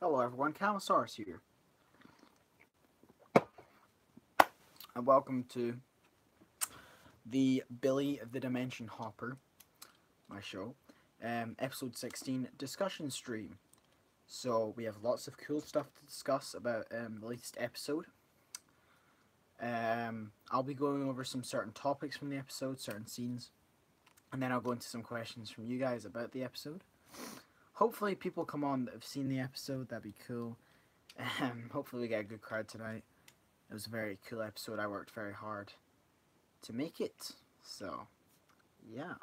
Hello everyone, Camasaurus here, and welcome to the Billy the Dimension Hopper, my show, episode 16 discussion stream. So we have lots of cool stuff to discuss about the latest episode. I'll be going over some certain topics from the episode, certain scenes, and then I'll go into some questions from you guys about the episode. Hopefully people come on that have seen the episode, that'd be cool. Hopefully we get a good crowd tonight. It was a very cool episode. I worked very hard to make it. So, yeah.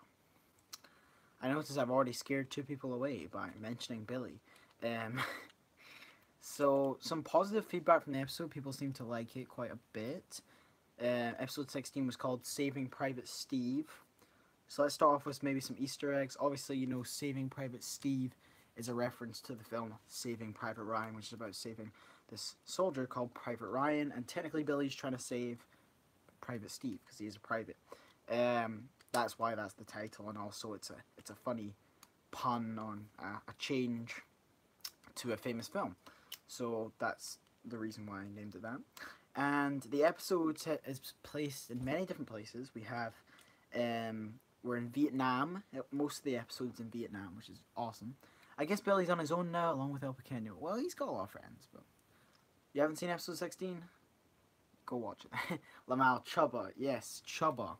I noticed I've already scared 2 people away by mentioning Billy. So, some positive feedback from the episode. People seem to like it quite a bit. Episode 16 was called Saving Private Steve. So let's start off with maybe some Easter eggs. Obviously, you know, Saving Private Steve is a reference to the film Saving Private Ryan, which is about saving this soldier called Private Ryan, and technically Billy's trying to save Private Steve because he is a private. That's why that's the title, and also it's a funny pun on a change to a famous film. So that's the reason why I named it that. And the episode is placed in many different places. We have we're in Vietnam. Most of the episodes in Vietnam, which is awesome. I guess Billy's on his own now, along with El Pequeño. Well, he's got a lot of friends, but you haven't seen episode 16? Go watch it. Lamal Chubba, yes, Chubba.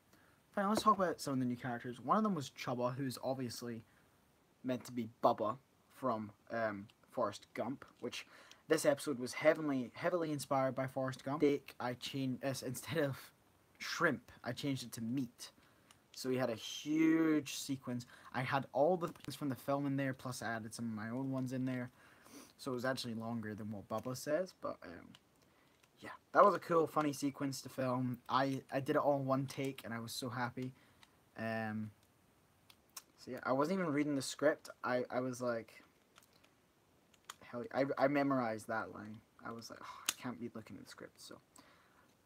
Fine, let's talk about some of the new characters. One of them was Chubba, who's obviously meant to be Bubba from Forrest Gump, which this episode was heavily inspired by Forrest Gump. I changed instead of shrimp, I changed it to meat. So we had a huge sequence. I had all the things from the film in there, plus I added some of my own ones in there. So it was actually longer than what Bubba says, but yeah, that was a cool, funny sequence to film. I did it all in one take, and I was so happy. So yeah, I wasn't even reading the script. I was like, hell, I memorized that line. I was like, oh, I can't be looking at the script, so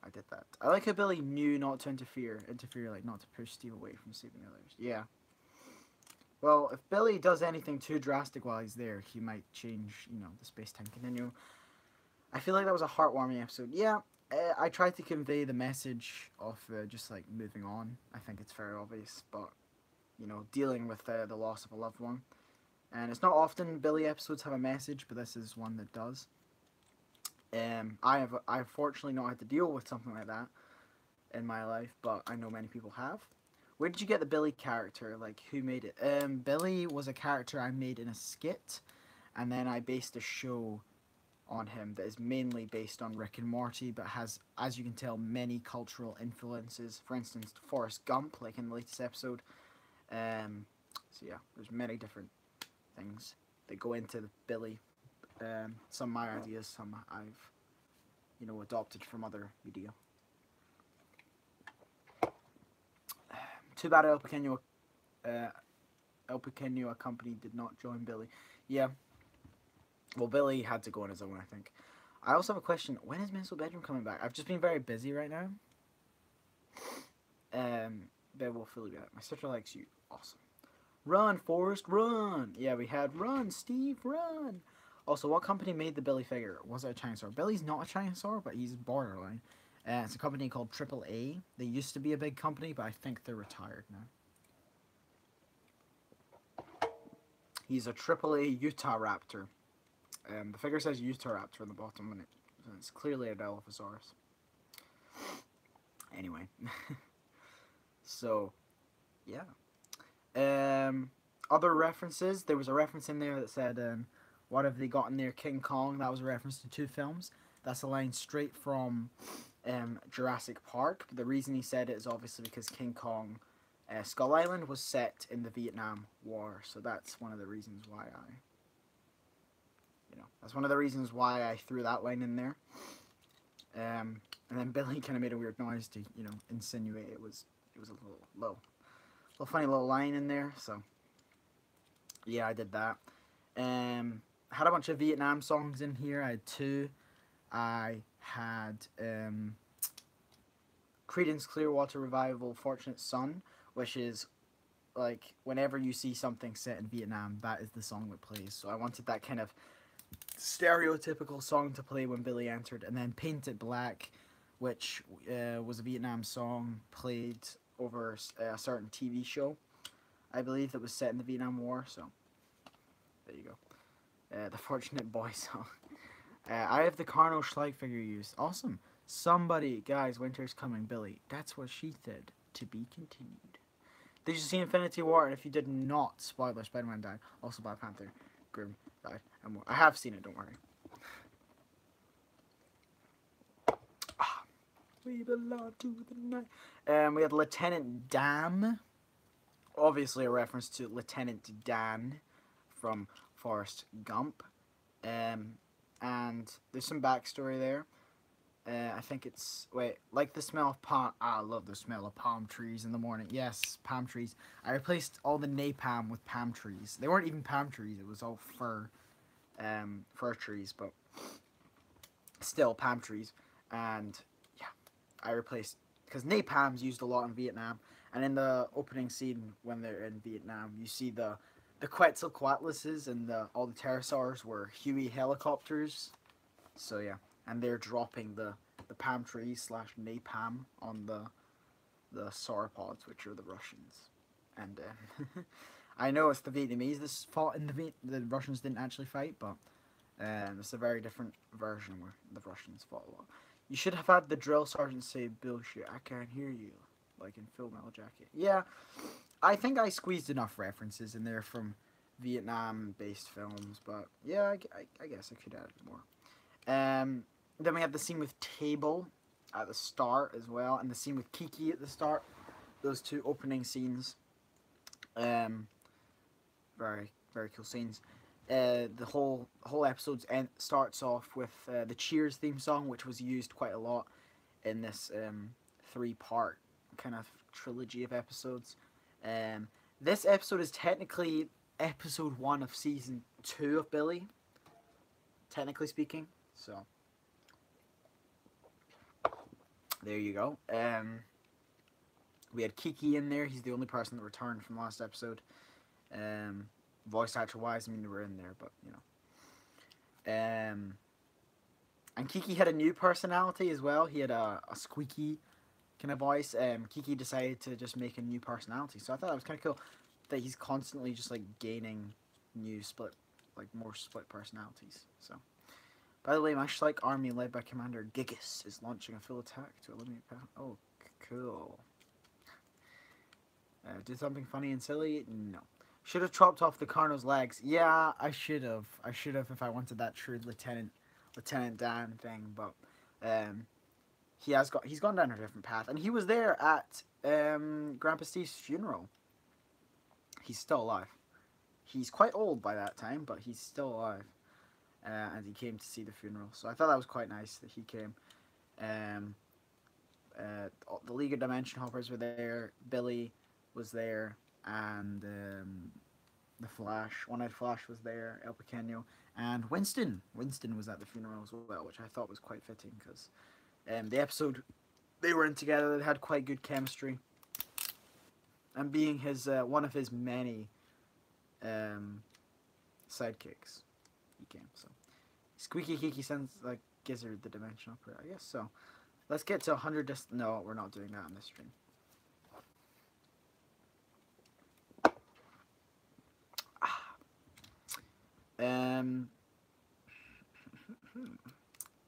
I did that. I like how Billy knew not to interfere, like not to push Steve away from saving others. Yeah. Well, if Billy does anything too drastic while he's there, he might change, you know, the space-time continuum. I feel like that was a heartwarming episode. Yeah, I tried to convey the message of just like moving on. I think it's very obvious, but you know, dealing with the loss of a loved one. And it's not often Billy episodes have a message, but this is one that does. I've fortunately not had to deal with something like that in my life, but I know many people have. Where did you get the Billy character? Like, who made it? Billy was a character I made in a skit, and then I based a show on him that is mainly based on Rick and Morty, but has, as you can tell, many cultural influences. For instance, Forrest Gump, like in the latest episode. So yeah, there's many different things that go into the Billy. Some of my ideas, some I've, you know, adopted from other media. Too bad El Pequeño company did not join Billy. Yeah. Well, Billy had to go on his own, I think. I also have a question. When is Mental Bedroom coming back? I've just been very busy right now. But we'll fill you out. My sister likes you. Awesome. Run, Forrest, run! Yeah, we had run, Steve, run! Also, what company made the Billy figure? Was it a Chinosaur? Billy's not a Chinosaur, but he's borderline. It's a company called AAA. They used to be a big company, but I think they're retired now. He's a AAA Utah Raptor. The figure says Utah Raptor on the bottom, and it's clearly a Dilophosaurus. Anyway. So, yeah. Other references. There was a reference in there that said, what have they got in there? King Kong. That was a reference to 2 films. That's a line straight from Jurassic Park. But the reason he said it is obviously because King Kong Skull Island was set in the Vietnam War. So that's one of the reasons why I threw that line in there. And then Billy kind of made a weird noise to, you know, insinuate it was a little funny little line in there. So yeah, I did that. Had a bunch of Vietnam songs in here. I had 2. I had Creedence Clearwater Revival Fortunate Son, which is like whenever you see something set in Vietnam, that is the song that plays. So I wanted that kind of stereotypical song to play when Billy entered, and then Paint It Black, which was a Vietnam song played over a certain TV show, I believe, that was set in the Vietnam War. So there you go. The Fortunate Boy song. I have the Carno Schleich figure used. Awesome. Somebody, guys, winter's coming, Billy. That's what she said. To be continued. Did you see Infinity War? And if you did not, spoiler, Spider-Man died. Also Black Panther, Grim died, and more. I have seen it, don't worry. We belong to the night. We had Lieutenant Dan. Obviously a reference to Lieutenant Dan from Forrest Gump. And there's some backstory there. I think it's, like the smell of palm. I love the smell of palm trees in the morning. Yes, palm trees. I replaced all the napalm with palm trees. They weren't even palm trees. It was all fir trees, but still palm trees. And yeah, I replaced, because napalm's used a lot in Vietnam. And in the opening scene when they're in Vietnam, you see the Quetzalcoatluses and all the pterosaurs were Huey helicopters. So yeah. And they're dropping the palm trees / napalm on the sauropods, which are the Russians. And I know it's the Vietnamese that fought in the Russians didn't actually fight, but it's a very different version where the Russians fought a lot. You should have had the drill sergeant say, "Bullshit, I can't hear you," like in Full Metal Jacket. Yeah, I think I squeezed enough references in there from Vietnam-based films, but yeah, I guess I could add more. Then we have the scene with Table at the start as well, and the scene with Kiki at the start. Those two opening scenes. Very, very cool scenes. The whole episode starts off with the Cheers theme song, which was used quite a lot in this 3-part kind of trilogy of episodes. This episode is technically episode 1 of season 2 of Billy, technically speaking. So there you go. We had Kiki in there. He's the only person that returned from last episode. Voice actor wise, I mean, they were in there, but you know. And Kiki had a new personality as well. He had a squeaky kind of voice. Kiki decided to just make a new personality, so I thought that was kind of cool. That he's constantly just like gaining new more split personalities. So. By the way, my Schleich army led by Commander Gigas is launching a full attack to eliminate... Oh, cool. Did something funny and silly? No. Should have chopped off the Carno's legs. Yeah, I should have. I should have if I wanted that true Lieutenant Dan thing. But he's gone down a different path. And he was there at Grandpa Steve's funeral. He's still alive. He's quite old by that time, but he's still alive. And he came to see the funeral, so I thought that was quite nice that he came. The League of Dimension Hoppers were there, Billy was there, and the Flash, One-Eyed Flash was there, El Pequeño, and Winston. Winston was at the funeral as well, which I thought was quite fitting, because the episode they were in together, they had quite good chemistry. And being his one of his many sidekicks, he came, so. Squeaky Kiki sounds like Gizzard the Dimension Operator, I guess so. Let's get to 100 no, we're not doing that on this stream.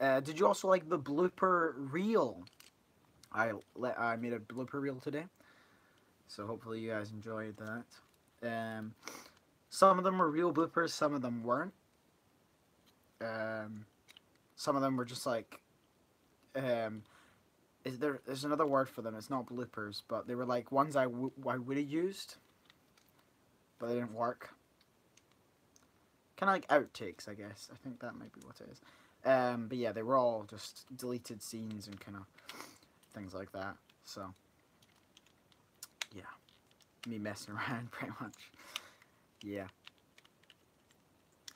Did you also like the blooper reel? I made a blooper reel today, so hopefully you guys enjoyed that. Some of them were real bloopers, some of them weren't. Some of them were just like, there's another word for them. It's not bloopers, but they were like ones I would have used, but they didn't work. Kind of like outtakes, I guess. I think that might be what it is. But yeah, they were all just deleted scenes and kind of things like that. So yeah, me messing around pretty much. Yeah.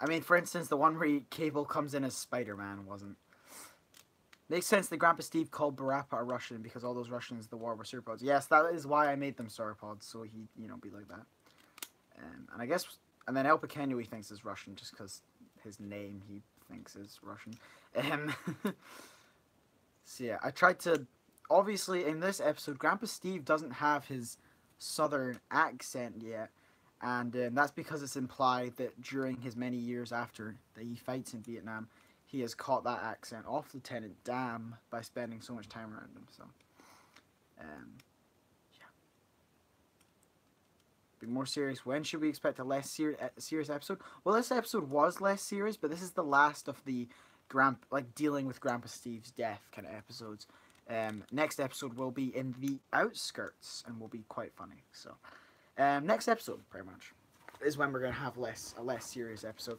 I mean, for instance, the one where Cable comes in as Spider-Man wasn't. Makes sense that Grandpa Steve called Barappa a Russian because all those Russians in the war were sauropods. Yes, that is why I made them sauropods, so he'd, be like that. And I guess, and then El Pequeño he thinks is Russian just because his name he thinks is Russian. Um, so yeah, I tried to. Obviously, in this episode, Grandpa Steve doesn't have his southern accent yet, and that's because it's implied that during his many years after that he fights in Vietnam, he has caught that accent off Lieutenant Dan by spending so much time around him. So, yeah. Be more serious. When should we expect a less serious episode? Well, this episode was less serious, but this is the last of the dealing with Grandpa Steve's death kind of episodes. Next episode will be in the outskirts and will be quite funny. So, next episode, pretty much, is when we're gonna have a less serious episode.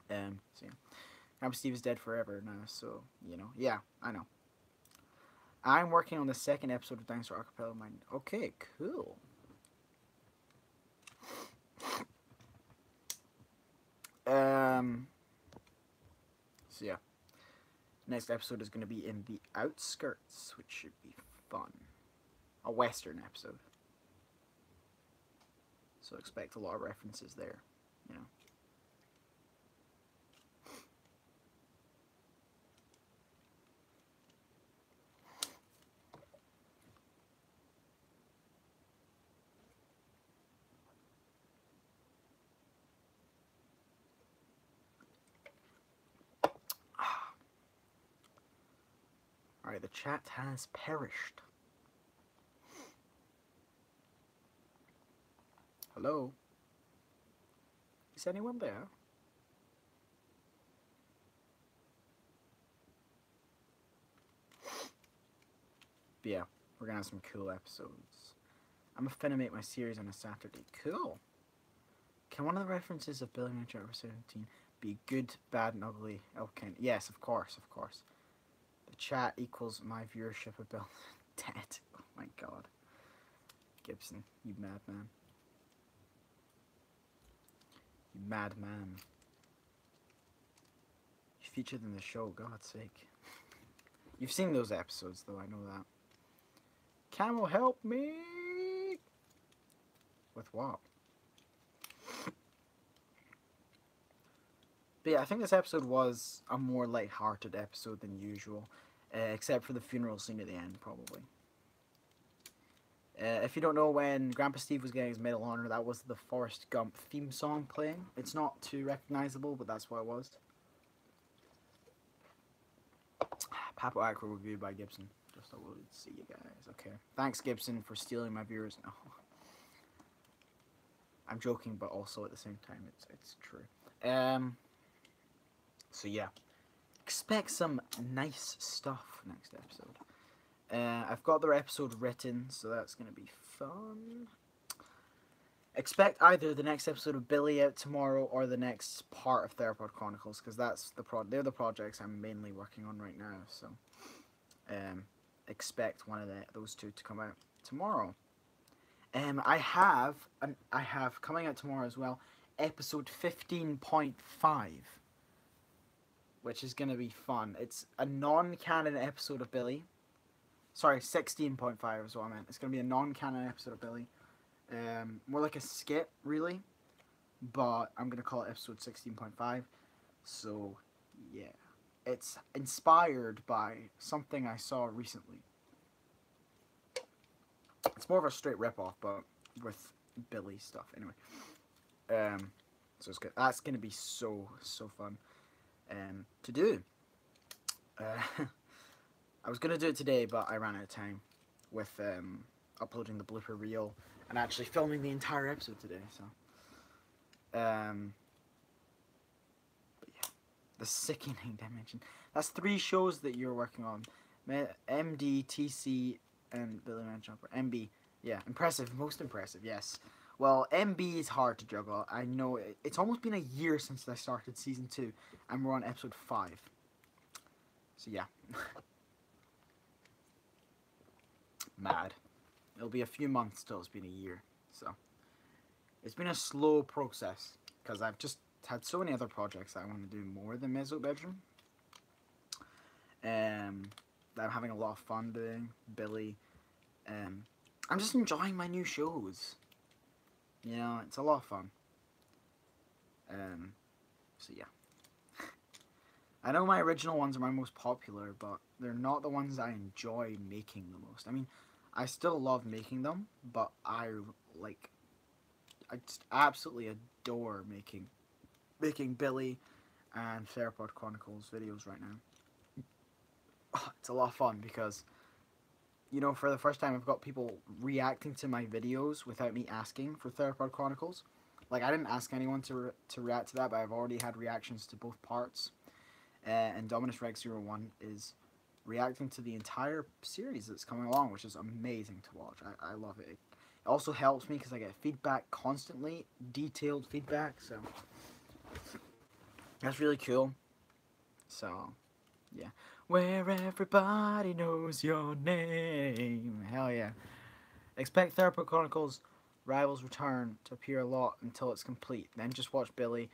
So yeah. Grandpa Steve is dead forever now, so yeah, I know. I'm working on the second episode of Dinosaur Archipelago Mine. Okay, cool. So yeah. Next episode is going to be in the outskirts, which should be fun. A western episode. So expect a lot of references there, Alright, the chat has perished. Hello? Is anyone there? But yeah, we're gonna have some cool episodes. I'm finna make my series on a Saturday. Cool. Can one of the references of Billy Mitchell episode 17 be good, bad, and ugly? Okay. Yes, of course, of course. The chat equals my viewership of Bill dead. Oh my god. Gibson, you madman. You madman. You featured in the show, God's sake. You've seen those episodes though, I know that. Camel, help me! With what? But yeah, I think this episode was a more light-hearted episode than usual. Except for the funeral scene at the end, probably. If you don't know, when Grandpa Steve was getting his Medal of Honor, that was the Forrest Gump theme song playing. It's not too recognizable, but that's what it was. Papo Acro reviewed by Gibson. Just I will see you guys. Okay. Thanks, Gibson, for stealing my viewers. No. I'm joking, but also at the same time, it's true. So yeah. Expect some nice stuff next episode. I've got their episode written, so that's going to be fun. Expect either the next episode of Billy out tomorrow or the next part of Theropod Chronicles, because that's they're the projects I'm mainly working on right now. So, expect one of those two to come out tomorrow. I have coming out tomorrow as well, episode 15.5. Which is going to be fun. It's a non-canon episode of Billy. Sorry, 16.5 is what I meant. It's going to be a non-canon episode of Billy. More like a skit, really. But I'm going to call it episode 16.5. So, yeah. It's inspired by something I saw recently. It's more of a straight rip-off, but with Billy stuff. Anyway. So it's good. That's going to be so fun. To do. I was gonna do it today, but I ran out of time with uploading the blooper reel and actually filming the entire episode today. So, but yeah, the sickening dimension. That's 3 shows that you're working on. MD, TC, and Billy Man Jumper. MB, yeah, impressive, most impressive. Yes. Well, MB is hard to juggle. I know it's almost been a year since I started season 2, and we're on episode 5. So yeah. Mad. It'll be a few months till it's been a year. So it's been a slow process because I've just had so many other projects that I want to do more than Meso Bedroom. That I'm having a lot of fun doing. Billy. I'm just enjoying my new shows. You know, it's a lot of fun. So yeah. I know my original ones are my most popular, but they're not the ones I enjoy making the most. I mean, I still love making them, but I just absolutely adore making Billy and Theropod Chronicles videos right now. Oh, it's a lot of fun because, you know, for the first time I've got people reacting to my videos without me asking for Theropod Chronicles. Like, I didn't ask anyone to react to that, but I've already had reactions to both parts. And Dominus Rex 01 is reacting to the entire series that's coming along, which is amazing to watch. I love it. It also helps me because I get feedback constantly, detailed feedback, so that's really cool. So, yeah. Where everybody knows your name. Hell yeah. Expect Theropod Chronicles Rivals Return to appear a lot until it's complete. Then just watch Billy.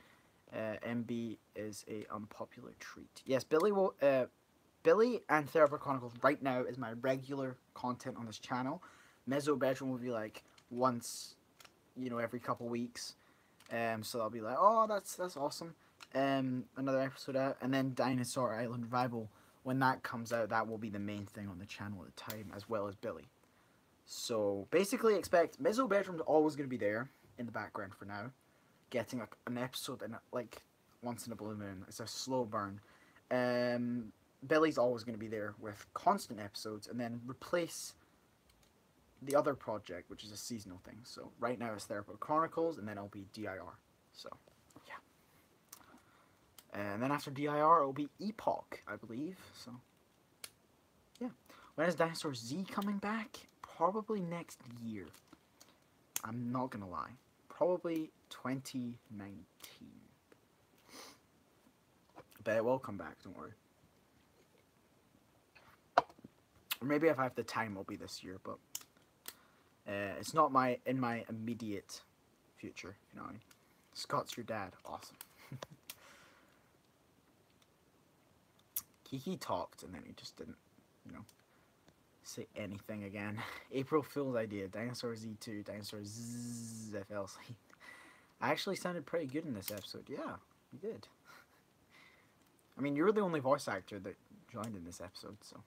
MB is a unpopular treat. Yes, Billy and Theropod Chronicles right now is my regular content on this channel. Mezzo Bedroom will be like once, you know, every couple weeks. So I'll be like, oh, that's awesome. Another episode out, and then Dinosaur Island Revival. When that comes out, that will be the main thing on the channel at the time, as well as Billy. So basically, expect Mezzo Bedroom's always going to be there in the background for now, getting an episode in like once in a blue moon. It's a slow burn. Billy's always going to be there with constant episodes, and then replace the other project, which is a seasonal thing. So right now it's Theropod Chronicles, and then it'll be DIR. So yeah, and then after DIR it'll be Epoch, I believe. So yeah, when is Dinosaur Z coming back? Probably next year. I'm not gonna lie. Probably 2019. But it will come back, don't worry. Or maybe if I have the time, it'll be this year, but it's not in my immediate future, you know what I mean? Scott's your dad. Awesome. Kiki talked, and then he just didn't, you know, say anything again. April Fool's idea. Dinosaur Z2. Dinosaur Z. I fell asleep. I actually sounded pretty good in this episode. Yeah, you did. I mean, you're the only voice actor that joined in this episode, so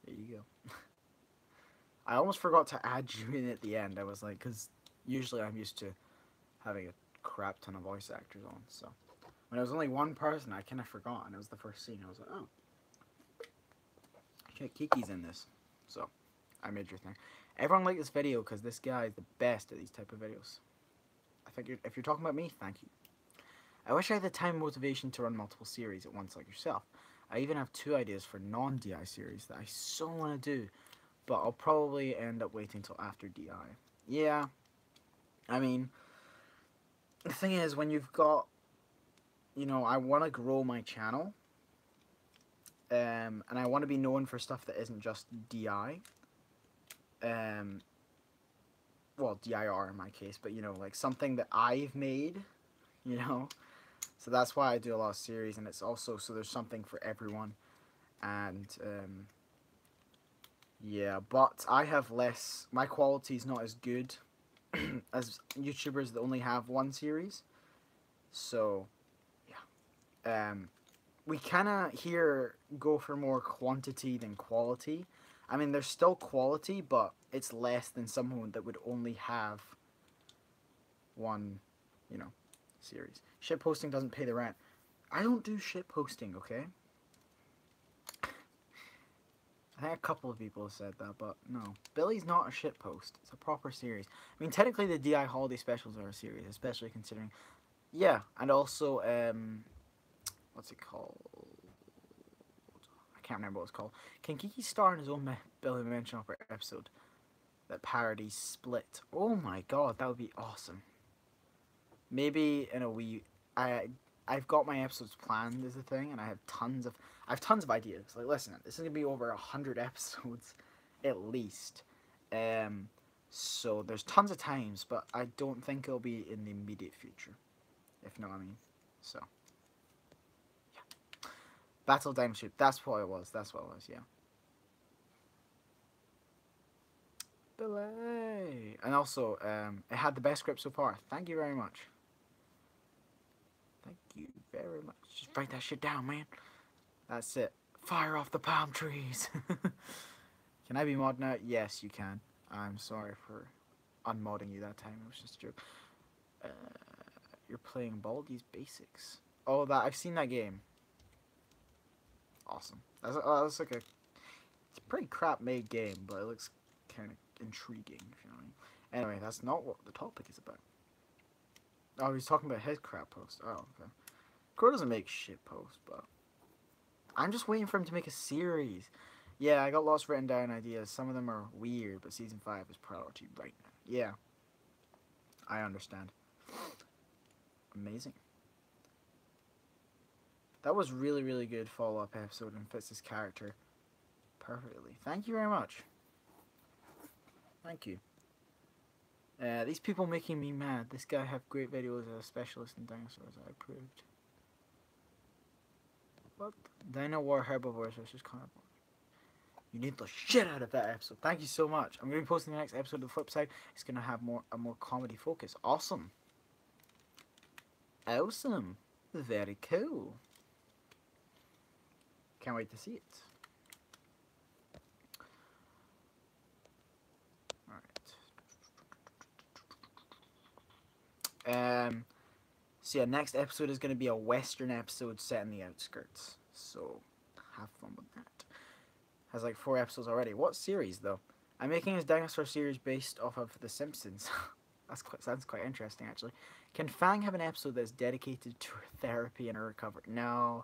there you go. I almost forgot to add you in at the end. I was like, because usually I'm used to having a crap ton of voice actors on, so when it was only one person, I kind of forgot, and it was the first scene. I was like, oh, shit, Kiki's in this, so I made your thing. Everyone liked this video because this guy is the best at these type of videos. I think if you're talking about me, thank you. I wish I had the time and motivation to run multiple series at once like yourself. I even have 2 ideas for non-DI series that I so want to do, but I'll probably end up waiting until after DI. Yeah, I mean, the thing is, when you've got, you know, I want to grow my channel, and I want to be known for stuff that isn't just DI, well, DIR in my case, but, you know, like something that I've made, you know. So that's why I do a lot of series, and it's also so there's something for everyone. And yeah, but I have less. My quality is not as good as YouTubers that only have one series. So yeah, we kind of here go for more quantity than quality. I mean, there's still quality, but it's less than someone that would only have one, you know, series. Shit posting doesn't pay the rent. I don't do shit posting, okay? I think a couple of people have said that, but no. Billy's not a shit post. It's a proper series. I mean, technically the DI holiday specials are a series, especially considering... Yeah, and also, what's it called? I can't remember what it's called. Can Kiki star in his own Billy Mention Opera episode that parodies Split? Oh my god, that would be awesome. Maybe in a wee... I've got my episodes planned as a thing, and I have tons of ideas. Like, listen, this is gonna be over 100 episodes, at least. So there's tons of times, but I don't think it'll be in the immediate future, if you know what I mean. So, yeah. Battle of Dinosaur. That's what it was. That's what it was. Yeah. Billy. And also, it had the best script so far. Thank you very much. Thank you. very much. Just write that shit down, man. That's it. Fire off the palm trees. Can I be mod now? Yes, you can. I'm sorry for unmodding you that time. It was just a joke. You're playing Baldi's Basics. Oh, that I've seen that game. Awesome. That's like it's a pretty crap made game, but it looks kind of intriguing. If you know what I mean. Anyway, that's not what the topic is about. Oh, he's talking about his crap post. Oh, okay. Crow doesn't make shit posts, but I'm just waiting for him to make a series. Yeah, I got lots written down ideas. Some of them are weird, but season 5 is priority right now. Yeah, I understand. Amazing. That was really, really good follow-up episode and fits his character perfectly. Thank you very much. Thank you. These people making me mad. This guy have great videos as a specialist in dinosaurs. I approved. What? Dino War Herbivores versus Carnivores. You need the shit out of that episode. Thank you so much. I'm going to be posting the next episode of the flip side. It's going to have a more comedy focus. Awesome. Awesome. Very cool. Can't wait to see it. Alright. So yeah, next episode is going to be a Western episode set in the outskirts. So, have fun with that. Has like 4 episodes already. What series though? I'm making a dinosaur series based off of The Simpsons. Sounds quite interesting actually. Can Fang have an episode that's dedicated to her therapy and her recovery? No,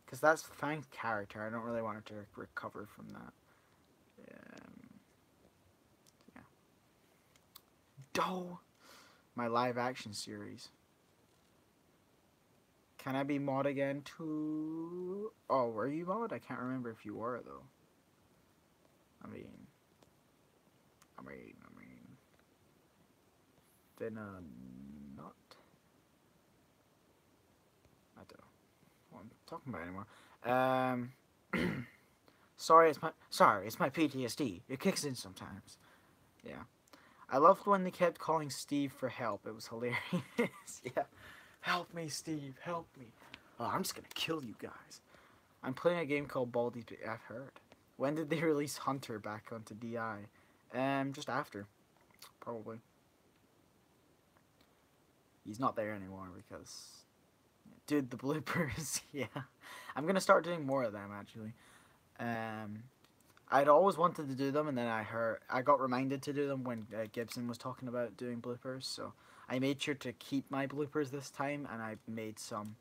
because that's Fang's character. I don't really want her to recover from that. Yeah. Doe, my live action series. Can I be mod again too? Oh, were you mod? I can't remember if you were though. I mean, then not. I don't know what I'm talking about anymore. Sorry, it's my PTSD. It kicks in sometimes. Yeah, I loved when they kept calling Steve for help. It was hilarious. Yeah, help me, Steve, help me. Oh, I'm just gonna kill you guys. I'm playing a game called Baldi's. I've heard. When did they release Hunter back onto DI? Just after, probably. He's not there anymore because, dude, the bloopers. Yeah, I'm gonna start doing more of them actually. I'd always wanted to do them, and then I got reminded to do them when Gibson was talking about doing bloopers. So I made sure to keep my bloopers this time, and I made some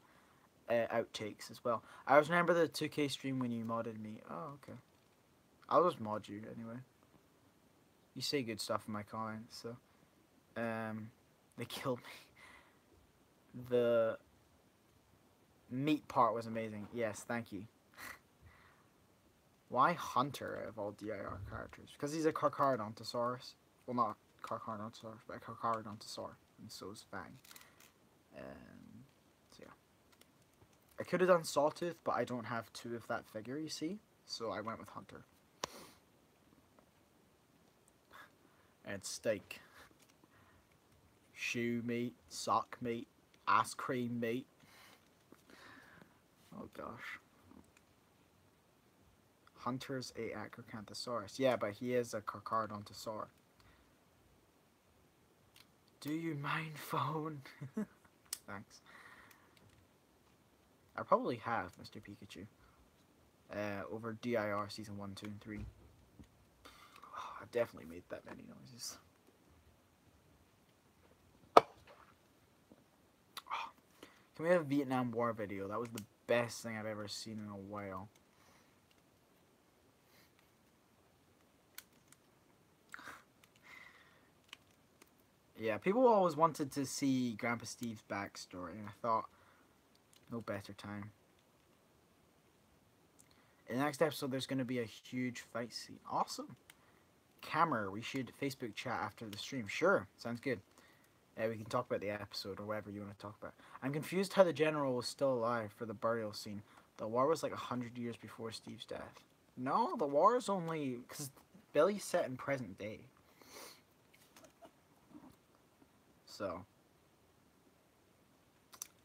outtakes as well. I always remember the 2K stream when you modded me. Oh, okay. I'll just mod you anyway. You say good stuff in my comments, so they killed me. The meat part was amazing. Yes, thank you. Why Hunter of all DIR characters? Because he's a Carcharodontosaurus. Well, not Carcharodontosaurus, but a Carcharodontosaur, and so is Fang. So yeah. I could have done Sawtooth, but I don't have 2 of that figure, you see? So I went with Hunter. And steak. Shoe meat, sock meat, ice cream meat. Oh gosh. Hunter's a Acrocanthosaurus. Yeah, but he is a Carcharodontosaur. Do you mind phone? Thanks. I probably have, Mr. Pikachu. Over DIR Season 1, 2, and 3. Oh, I've definitely made that many noises. Oh. Can we have a Vietnam War video? That was the best thing I've ever seen in a while. Yeah, people always wanted to see Grandpa Steve's backstory, and I thought, no better time. In the next episode, there's going to be a huge fight scene. Awesome. Camera, we should Facebook chat after the stream. Sure, sounds good. We can talk about the episode or whatever you want to talk about. I'm confused how the general was still alive for the burial scene. The war was like 100 years before Steve's death. No, the war is only... because Billy's set in present day. So,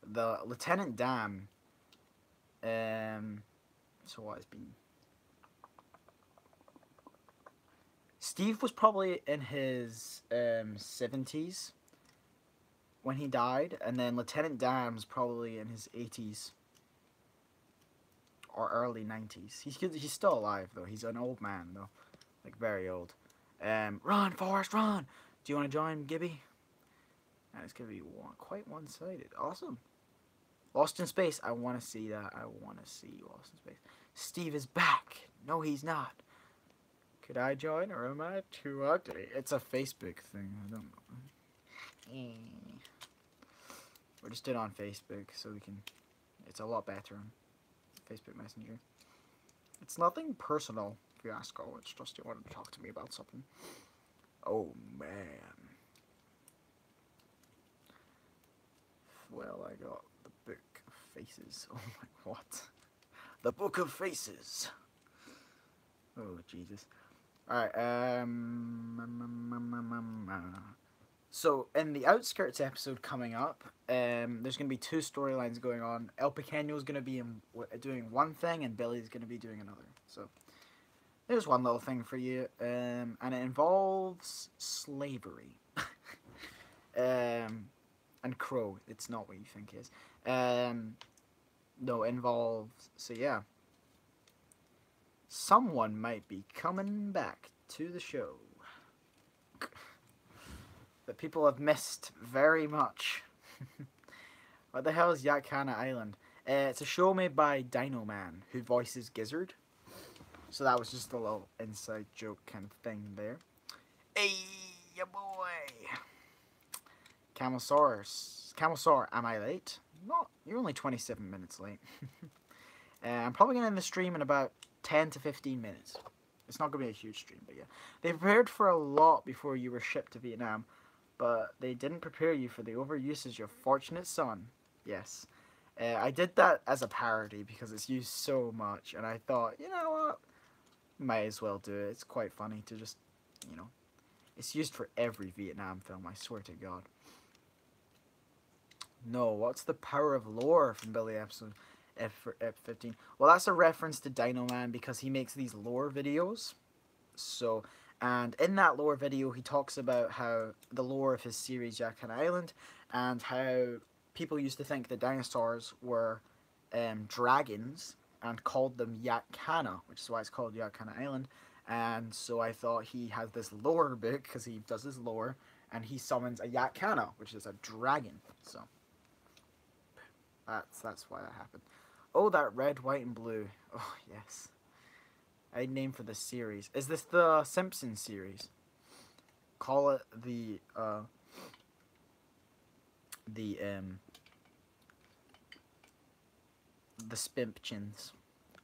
the Lieutenant Dan. So what has been? Steve was probably in his 70s when he died, and then Lieutenant Dan was probably in his 80s or early 90s. He's still alive though. He's an old man though, like very old. Run, Forrest, run! Do you want to join Gibby? And it's gonna be quite one-sided. Awesome. Lost in Space. I want to see that. I want to see Lost in Space. Steve is back. No, he's not. Could I join, or am I too ugly? It's a Facebook thing. I don't know. We're just doing it on Facebook, so we can. It's a lot better on Facebook Messenger. It's nothing personal, if you ask. Oh, it's just you wanted to talk to me about something. Oh man. Well, I got the Book of Faces. Oh my, what? The Book of Faces. Oh Jesus. Alright, so in the Outskirts episode coming up, there's going to be two storylines going on. El Pequeño's going to be doing one thing, and Billy's going to be doing another. So, there's one little thing for you, and it involves slavery. And Crow, it's not what you think it is. No, it involves, so yeah. Someone might be coming back to the show that people have missed very much. What the hell is Yakana Island? It's a show made by Dino Man, who voices Gizzard. So that was just a little inside joke kind of thing there. Hey, ya boy! Camelsaur, am I late? No, you're only 27 minutes late. I'm probably going to end the stream in about 10 to 15 minutes. It's not going to be a huge stream, but yeah. They prepared for a lot before you were shipped to Vietnam, but they didn't prepare you for the overusage of Fortunate Son. Yes. I did that as a parody because it's used so much, and I thought, you know what? Might as well do it. It's quite funny to just, you know. It's used for every Vietnam film, I swear to God. No, what's the power of lore from Billy episode F15? Well, that's a reference to Dino Man because he makes these lore videos. So, and in that lore video, he talks about how the lore of his series Yakan Island and how people used to think the dinosaurs were dragons and called them Yakana, which is why it's called Yakana Island. And so I thought he has this lore book because he does his lore, and he summons a Yakana, which is a dragon. So that's why that happened. Oh, that red, white, and blue. Oh yes. I name for this series. Is this the Simpsons series? Call it the Spimpchins.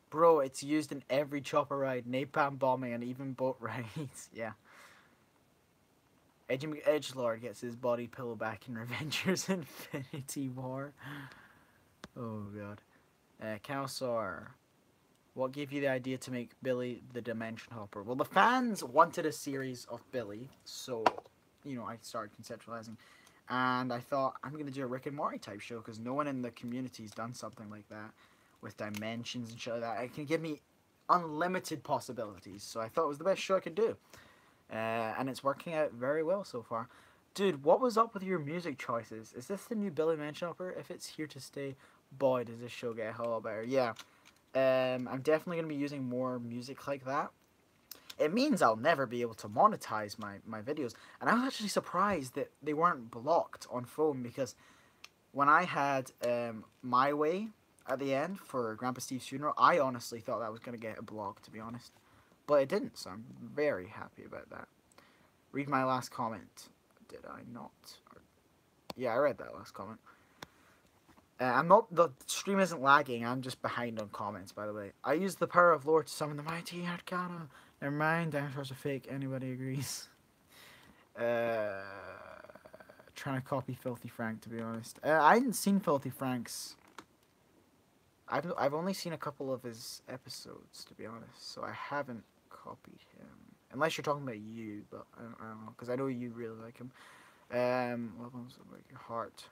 Bro, it's used in every chopper ride, napalm bombing, and even boat rides. Yeah. Edgelord gets his body pillow back in Revengers Infinity War. Oh god. Calsar. What gave you the idea to make Billy the Dimension Hopper? Well, the fans wanted a series of Billy, so, you know, I started conceptualizing. And I thought, I'm going to do a Rick and Morty type show, because no one in the community's done something like that, with dimensions and shit like that. It can give me unlimited possibilities, so I thought it was the best show I could do. And it's working out very well so far. Dude, what was up with your music choices? Is this the new Billy Dimension Hopper? If it's here to stay, boy, does this show get a whole lot better. Yeah. I'm definitely going to be using more music like that. It means I'll never be able to monetize my videos. And I was actually surprised that they weren't blocked on phone, because when I had My Way at the end for Grandpa Steve's funeral, I honestly thought that was going to get a block, to be honest. But it didn't, so I'm very happy about that. Read my last comment. Did I not? Yeah, I read that last comment. I'm not, the stream isn't lagging, I'm just behind on comments, by the way. I used the power of lore to summon the mighty Arcana. Never mind, dinosaurs are fake, anybody agrees. Trying to copy Filthy Frank, to be honest. I hadn't seen Filthy Frank's. I've only seen a couple of his episodes, to be honest, so I haven't copied him. Unless you're talking about you, but I don't know, because I know you really like him. What ones break your heart?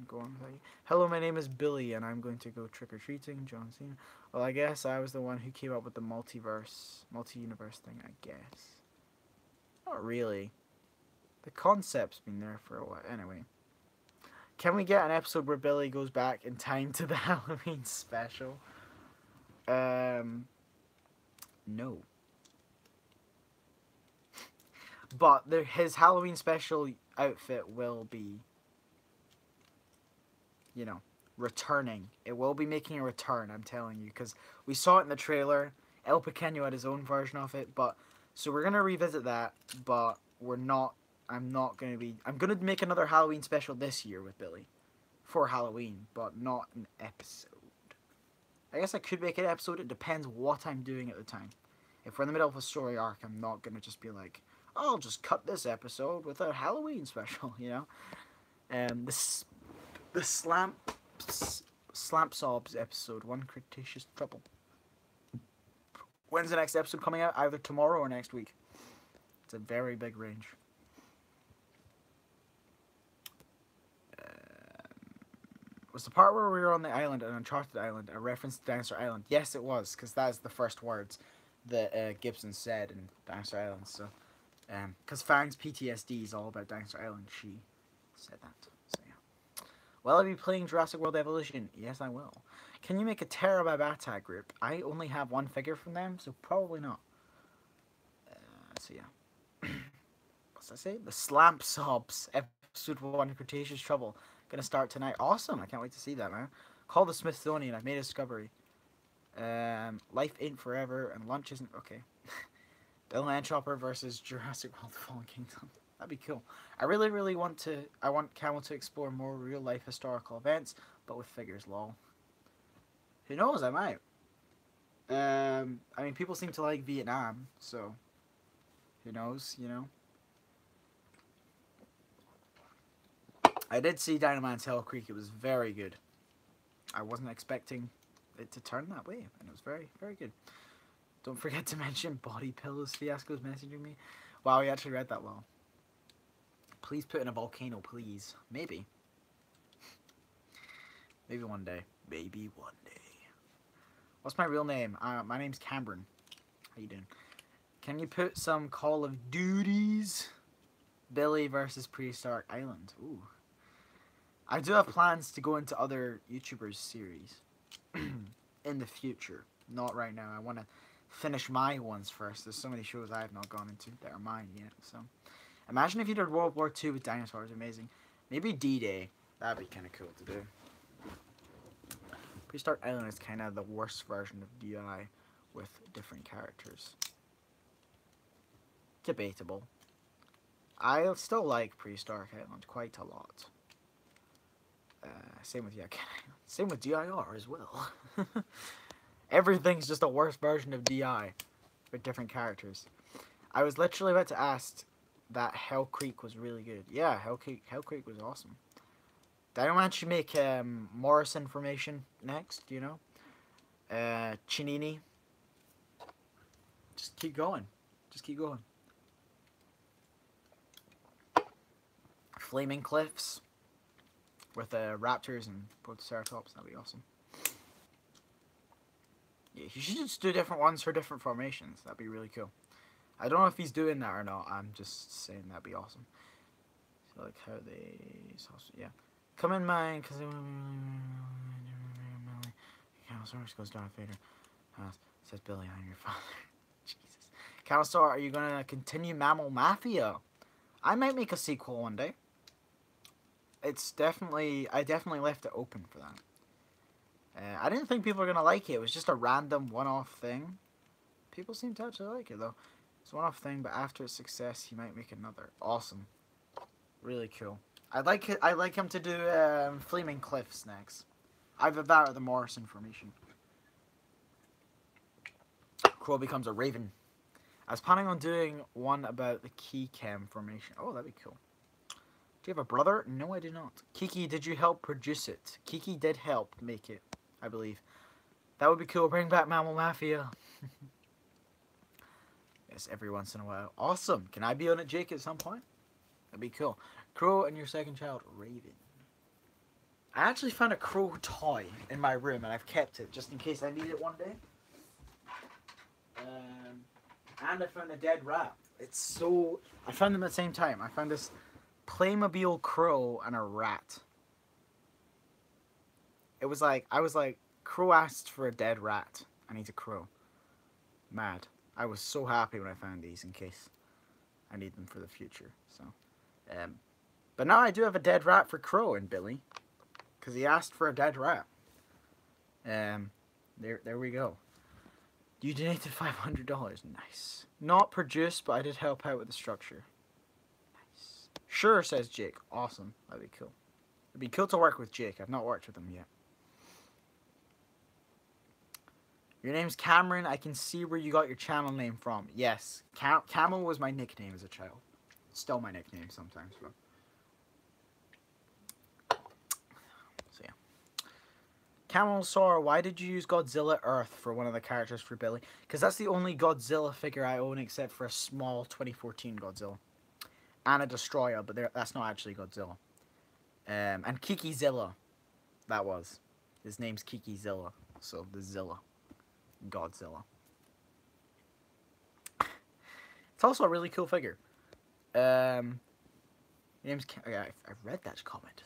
Go on with it. Hello, my name is Billy, and I'm going to go trick-or-treating. John Cena. Well, I guess I was the one who came up with the multi-universe thing, I guess. Not really. The concept's been there for a while. Anyway. Can we get an episode where Billy goes back in time to the Halloween special? No. But his Halloween special outfit will be, you know, returning. It will be making a return, I'm telling you, because we saw it in the trailer. El Pequeño had his own version of it, but so we're gonna revisit that, but I'm gonna make another Halloween special this year with Billy for Halloween, but not an episode. I guess I could make an episode. It depends what I'm doing at the time. If we're in the middle of a story arc, I'm not gonna just be like, I'll just cut this episode with a Halloween special, you know. The Slamp Sobs episode, One Cretaceous Trouble. When's the next episode coming out? Either tomorrow or next week. It's a very big range. Was the part where we were on the island, an uncharted island, a reference to Dinosaur Island? Yes, it was, because that is the first words that Gibson said in Dinosaur Island. So, because Fang's PTSD is all about Dinosaur Island, she said that. So yeah. Will I be playing Jurassic World Evolution? Yes, I will. Can you make a Terra by Batag group? I only have one figure from them, so probably not. So yeah. What's that say? The Slamp Sobs, episode 1, Cretaceous Trouble. Gonna start tonight. Awesome. I can't wait to see that, man. Call the Smithsonian. I've made a discovery. Life ain't forever and lunch isn't... Okay. Bill Landchopper versus Jurassic World Fallen Kingdom. That'd be cool. I really want Camel to explore more real life historical events, but with figures, lol. Who knows? I might. I mean, people seem to like Vietnam, so who knows, you know? I did see Dynaman's Hell Creek. It was very good. I wasn't expecting it to turn that way, and it was very, very good. Don't forget to mention Body Pillows Fiasco's messaging me. Wow, he actually read that well. Please put in a volcano, please. Maybe. Maybe one day. Maybe one day. What's my real name? My name's Cameron. How you doing? Can you put some Call of Duties? Billy versus Prehistoric Island. Ooh. I do have plans to go into other YouTubers' series in the future. Not right now. I want to finish my ones first. There's so many shows I have not gone into that are mine yet. So, imagine if you did World War II with dinosaurs. Amazing. Maybe D-Day. That'd be kind of cool to do. Prehistoric Island is kind of the worst version of DI with different characters. Debatable. I still like Prehistoric Island quite a lot. Same with same with DIR as well. Everything's just a worse version of DI with different characters. I was literally about to ask that Hell Creek was really good. Yeah, Hell Creek was awesome. Dinoman should make Morrison formation next, you know. Chinini. Just keep going. Just keep going. Flaming Cliffs. With raptors and Protoceratops, that'd be awesome. Yeah, he should just do different ones for different formations. That'd be really cool. I don't know if he's doing that or not. I'm just saying that'd be awesome. So like how they... Yeah. Come in mine, because... Calosaurus goes Darth Vader. Says Billy, I'm your father. Jesus. Calosaur, are you going to continue Mammal Mafia? I might make a sequel one day. It's definitely... I definitely left it open for that. I didn't think people were going to like it. It was just a random one-off thing. People seem to actually like it, though. It's a one-off thing, but after its success, he might make another. Awesome. Really cool. I'd like him to do Flaming Cliffs next. Either that or the Morrison formation. Crow becomes a raven. I was planning on doing one about the Key Chem formation. Oh, that'd be cool. Do you have a brother? No, I do not. Kiki, did you help produce it? Kiki did help make it, I believe. That would be cool. Bring back Mammal Mafia. Yes, every once in a while. Awesome. Can I be on it, Jake, at some point? That'd be cool. Crow and your second child, Raven. I actually found a crow toy in my room, and I've kept it just in case I need it one day. And I found a dead rat. It's so... I found them at the same time. I found this Playmobil crow and a rat. It was like... I was like, crow asked for a dead rat. I need a crow. Mad. I was so happy when I found these in case I need them for the future. So, but now I do have a dead rat for Crow and Billy. Because he asked for a dead rat. There we go. You donated $500. Nice. Not produced, but I did help out with the structure. Nice. Sure, says Jake. Awesome. That'd be cool. It'd be cool to work with Jake. I've not worked with him yet. Your name's Cameron. I can see where you got your channel name from. Yes. Camel was my nickname as a child. Still my nickname sometimes, but... So, yeah. Camel Sora, why did you use Godzilla Earth for one of the characters for Billy? Because that's the only Godzilla figure I own except for a small 2014 Godzilla. And a Destroyer, but that's not actually Godzilla. And Kikizilla. That was. His name's Kikizilla. So, the Zilla. Godzilla. It's also a really cool figure. Name's yeah, I read that comment.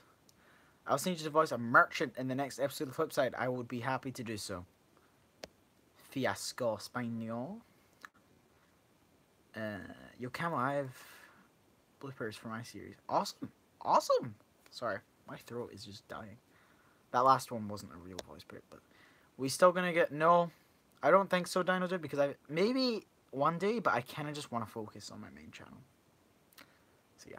I also need you to voice a merchant in the next episode of the Flip Side. I would be happy to do so. Fiasco Español. Yo, Camel, I have bloopers for my series. Awesome. Awesome. Sorry, my throat is just dying. That last one wasn't a real voice break, but we still gonna get... No, I don't think so, Dino Dude, because maybe one day, but I kind of just want to focus on my main channel. So,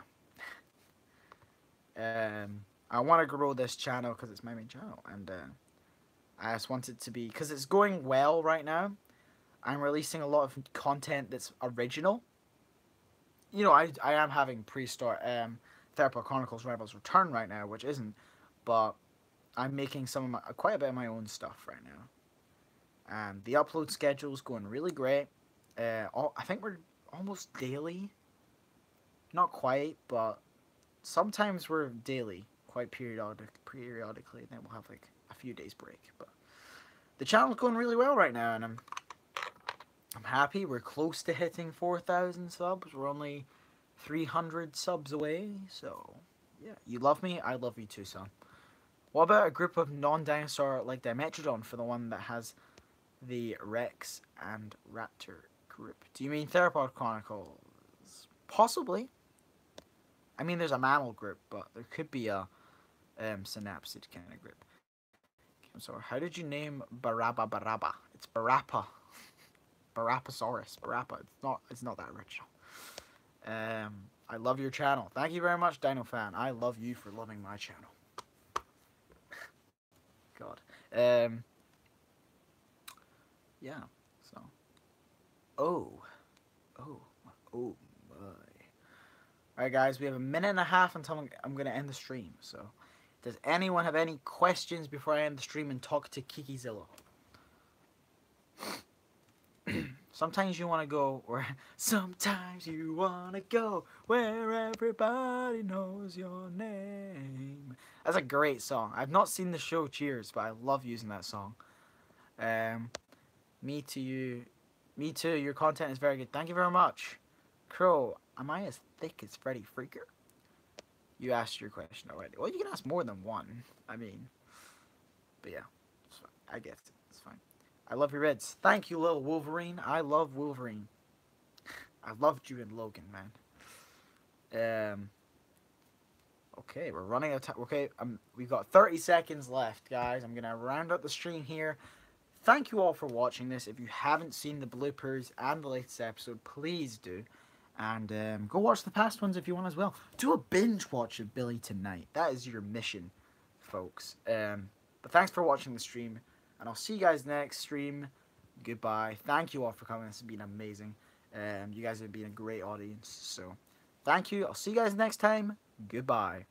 yeah. I want to grow this channel because it's my main channel, and I just want it to be, because it's going well right now. I'm releasing a lot of content that's original. You know, I am having pre-start Therapod Chronicles Rebels Return right now, which isn't, but I'm making quite a bit of my own stuff right now. And the upload schedule is going really great. I think we're almost daily. Not quite, but sometimes we're daily, quite periodically. And then we'll have like a few days break. But the channel's going really well right now, and I'm happy. We're close to hitting 4,000 subs. We're only 300 subs away. So yeah, you love me, I love you too, son. What about a group of non-dinosaur like Dimetrodon for the one that has the Rex and Raptor group? Do you mean Therapod Chronicles? Possibly. I mean, there's a mammal group, but there could be a synapsid kind of group. I'm sorry. How did you name Baraba Baraba? It's Barappa. Barapasaurus. Barappa. It's not that original. I love your channel. Thank you very much, Dino Fan. I love you for loving my channel. God. Yeah. So. Oh my. Alright, guys. We have a minute and a half until I'm going to end the stream. So, does anyone have any questions before I end the stream and talk to Kikizilla? Sometimes you want to go where... Sometimes you want to go where everybody knows your name. That's a great song. I've not seen the show Cheers, but I love using that song. Me to you. Me too. Your content is very good. Thank you very much. Crow, am I as thick as Freddy Freaker? You asked your question already. Well, you can ask more than one. I mean... But yeah. It's fine. I guess it's fine. I love your Reds. Thank you, little Wolverine. I love Wolverine. I loved you in Logan, man. Okay, we're running out of time. Okay, we've got 30 seconds left, guys. I'm going to round up the stream here. Thank you all for watching this. If you haven't seen the bloopers and the latest episode, please do. And go watch the past ones if you want as well. Do a binge watch of Billy tonight. That is your mission, folks. But thanks for watching the stream. And I'll see you guys next stream. Goodbye. Thank you all for coming. This has been amazing. You guys have been a great audience. So, thank you. I'll see you guys next time. Goodbye.